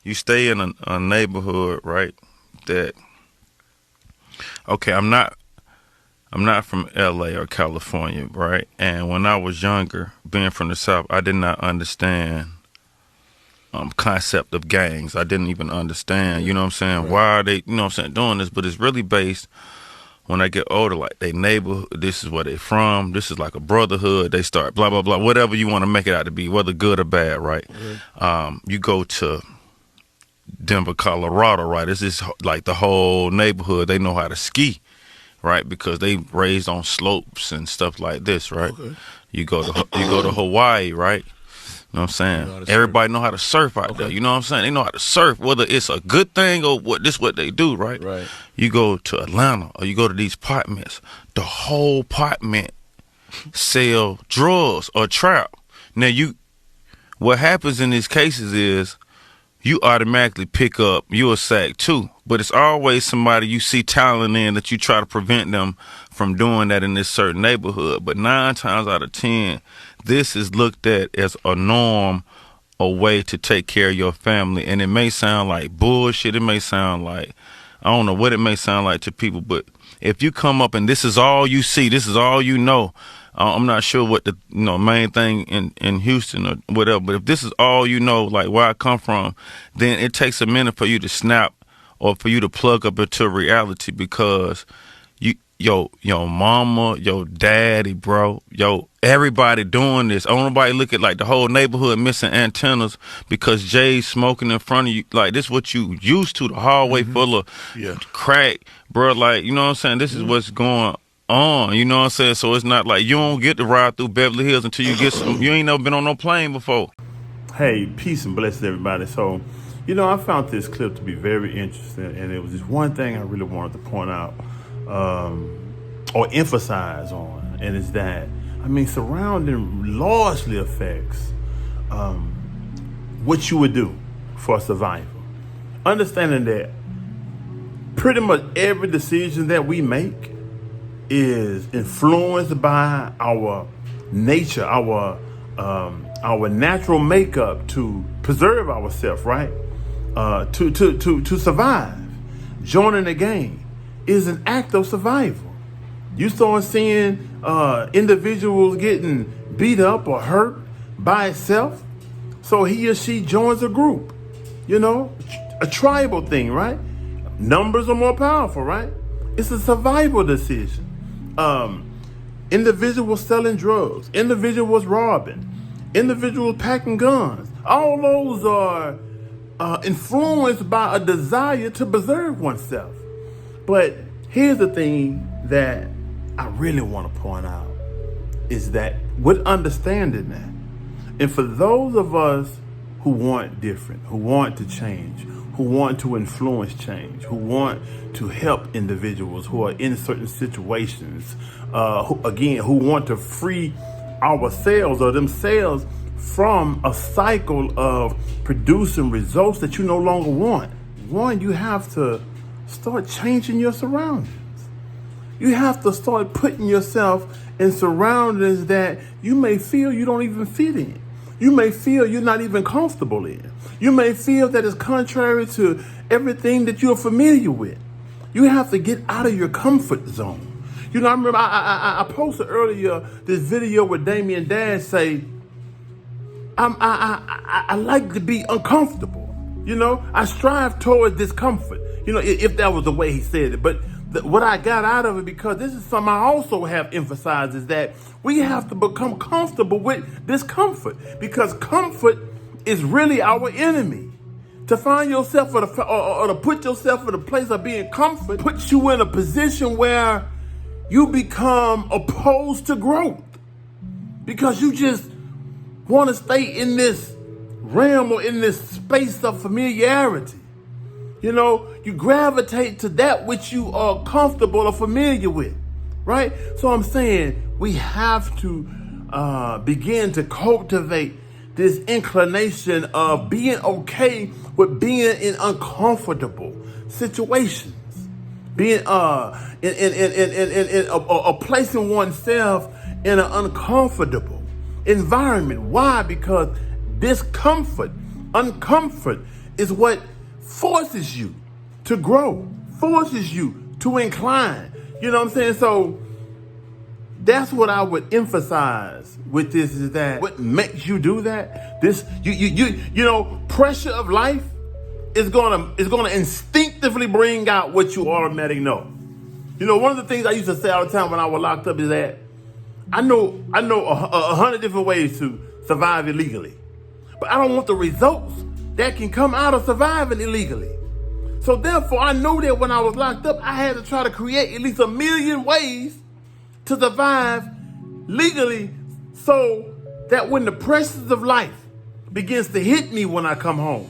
you stay in a neighborhood, right? That okay, I'm not from LA or California, right? And when I was younger, being from the South, I did not understand concept of gangs. I didn't even understand, you know what I'm saying, Right. why are they, you know what I'm saying, doing this. But it's really based when I get older, like they neighbor, this is where they from, this is like a brotherhood, they start blah, blah, blah, whatever you want to make it out to be, whether good or bad, right? You go to Denver, Colorado, right? It's just like the whole neighborhood, they know how to ski, right? Because they raised on slopes and stuff like this, right? Okay. You go to Hawaii, right? You know what I'm You know saying? how to surf. Everybody know how to surf out there. Okay. You know what I'm saying? They know how to surf, whether it's a good thing or what they do, right? Right. You go to Atlanta or you go to these apartments, the whole apartment sell drugs or trap. Now what happens in these cases is you automatically pick up your sack too. But it's always somebody you see talent in that you try to prevent them from doing that in this certain neighborhood. But 9 times out of 10, this is looked at as a norm, a way to take care of your family. And it may sound like bullshit. It may sound like, I don't know what it may sound like to people, but if you come up and this is all you see, this is all you know, I'm not sure what the main thing in Houston or whatever, but if this is all you know, like where I come from, then it takes a minute for you to snap or for you to plug up into reality because your mama, your daddy, bro, everybody doing this. I don't nobody look at like the whole neighborhood missing antennas because Jay's smoking in front of you. Like this what you used to, the hallway full of Yeah. crack, bro. Like, you know what I'm saying? This is what's going on, you know what I'm saying? So it's not like you don't get to ride through Beverly Hills until you get some. You ain't never been on no plane before. Hey, peace and blessings, everybody. So, I found this clip to be very interesting, and it was just one thing I really wanted to point out or emphasize on, and it's that, surrounding largely affects what you would do for survival. Understanding that pretty much every decision that we make is influenced by our nature, our natural makeup to preserve ourselves, right? To survive. Joining the game is an act of survival. You start seeing individuals getting beat up or hurt by itself, so he or she joins a group. A tribal thing, right? Numbers are more powerful, right? It's a survival decision. Individuals selling drugs, individuals robbing, individuals packing guns. All those are influenced by a desire to preserve oneself. But here's the thing that I really want to point out is that with understanding that, and for those of us who want different, who want to change, who want to influence change, who want to help individuals who are in certain situations, who want to free ourselves or themselves from a cycle of producing results that you no longer want. One, you have to start changing your surroundings. You have to start putting yourself in surroundings that you may feel you don't even fit in. You may feel you're not even comfortable in. You may feel that it's contrary to everything that you're familiar with. You have to get out of your comfort zone. I remember I posted earlier this video where Damien Dad say, I like to be uncomfortable. I strive toward discomfort. If that was the way he said it. But what I got out of it, because this is something I also have emphasized, is that we have to become comfortable with discomfort, because comfort is really our enemy. To find yourself or to put yourself in a place of being comfort puts you in a position where you become opposed to growth, because you just want to stay in this realm or in this space of familiarity. You gravitate to that which you are comfortable or familiar with, right? So I'm saying we have to begin to cultivate this inclination of being okay with being in uncomfortable situations, being placing oneself in an uncomfortable environment. Why? Because discomfort, uncomfort is what forces you to grow, forces you to incline. You know what I'm saying? So that's what I would emphasize with this, is that what makes you do that, this you know, pressure of life is gonna instinctively bring out what you already know. You know, one of the things I used to say all the time when I was locked up is that I know 100 different ways to survive illegally, but I don't want the results that can come out of surviving illegally. So therefore, I know that when I was locked up, I had to try to create at least 1 million ways to survive legally, so that when the pressures of life begins to hit me when I come home,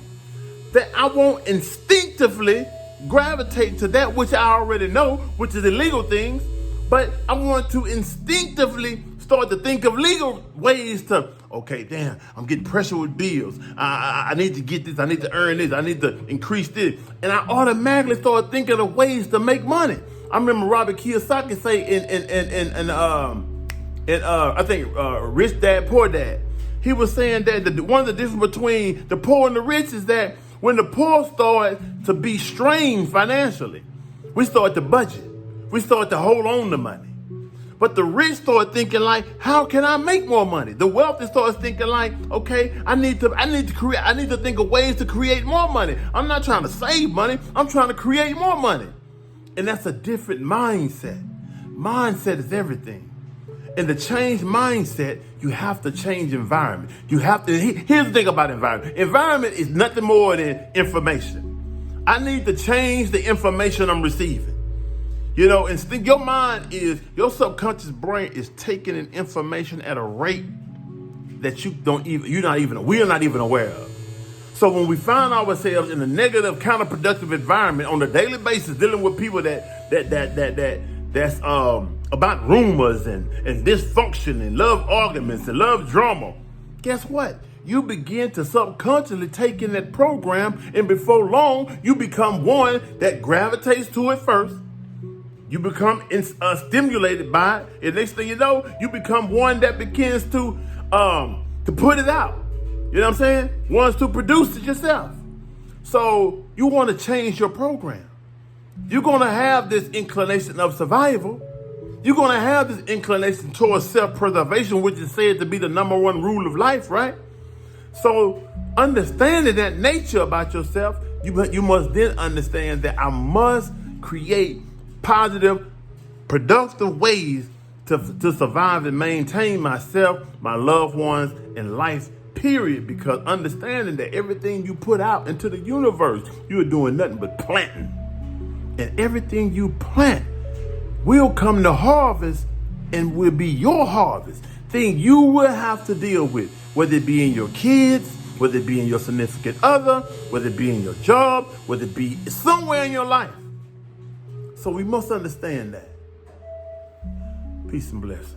that I won't instinctively gravitate to that which I already know, which is illegal things, but I want to instinctively start to think of legal ways to, okay, damn, I'm getting pressure with bills. I need to get this. I need to earn this. I need to increase this. And I automatically start thinking of ways to make money. I remember Robert Kiyosaki say in I think Rich Dad Poor Dad, he was saying that one of the difference between the poor and the rich is that when the poor start to be strained financially, we start to budget. We start to hold on to money. But the rich start thinking like, how can I make more money? The wealthy starts thinking like, okay, I need to think of ways to create more money. I'm not trying to save money. I'm trying to create more money. And that's a different mindset. Mindset is everything. And to change mindset, you have to change environment. You have to, here's the thing about environment. Environment is nothing more than information. I need to change the information I'm receiving. You know, and your mind is, your subconscious brain is taking in information at a rate that we're not even aware of. So when we find ourselves in a negative, counterproductive environment on a daily basis, dealing with people that's about rumors and dysfunction and love arguments and love drama, guess what? You begin to subconsciously take in that program, and before long, you become one that gravitates to it first. You become stimulated by it, and next thing you know, you become one that begins to put it out. You know what I'm saying? Wants to produce it yourself. So you want to change your program. You're going to have this inclination of survival. You're going to have this inclination towards self-preservation, which is said to be the number one rule of life, right? So understanding that nature about yourself, you must then understand that I must create positive, productive ways to survive and maintain myself, my loved ones, and life, period. Because understanding that everything you put out into the universe, you're doing nothing but planting. And everything you plant will come to harvest and will be your harvest. Thing you will have to deal with, whether it be in your kids, whether it be in your significant other, whether it be in your job, whether it be somewhere in your life. So we must understand that. Peace and blessings.